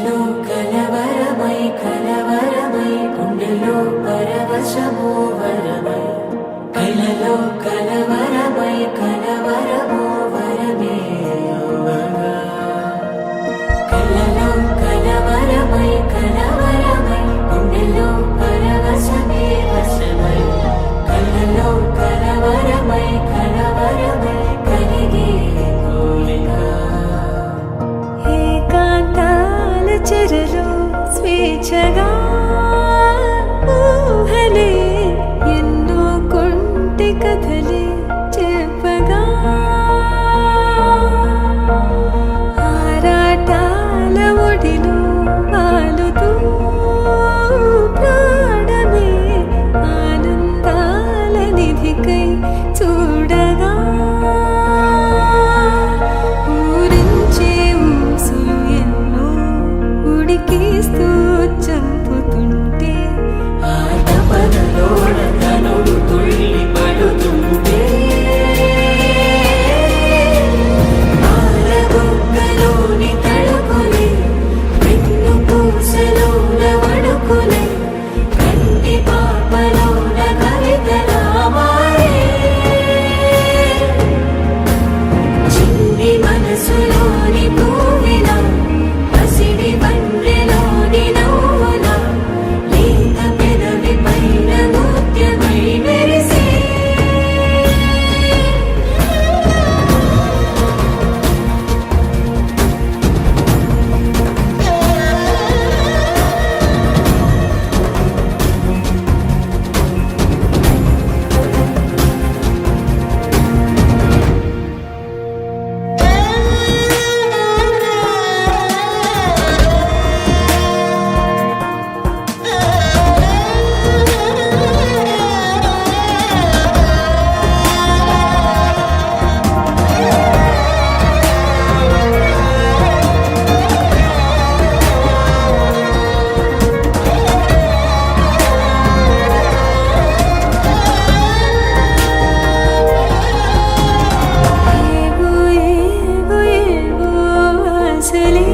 కలలో కలవరమై కలవరమై గుండెలో పరవశము వరమై కలలో కలవరమై కలవరము వరమే అవ్వగా కలలో కలవరమై కలవరమై గుండెలో పరవశమే వశమై కలలో కలవరమై కలవరమై కలిగే కోరిక ఏకాంతాల చెరలో స్వేచ్ఛగా ఊహలే ఎన్నో కొంటె కథలే చెప్పగా ఆరాటాల ఒడిలో వాలుతూ ప్రాణమే ఆనందాల నిధికై చూడగా ఊరించే ఊసులు ఎన్నో ఉడికిస్తూ చంపుతుంటే ఆ తపనలోన తనువు తుళ్ళి పడుతుంటే పాలబుగ్గలోని తడుకులే వెన్ను పూసలోన వడుకులే కంటి పాపలోన కవితలా మారే చిన్ని మనసులోని పూవిలా పసిడి బండెలోని నవ్వులా లేత పెదవి పైన ముత్యమై మెరిసే ఏవో ఏవో ఏవో ఆశలే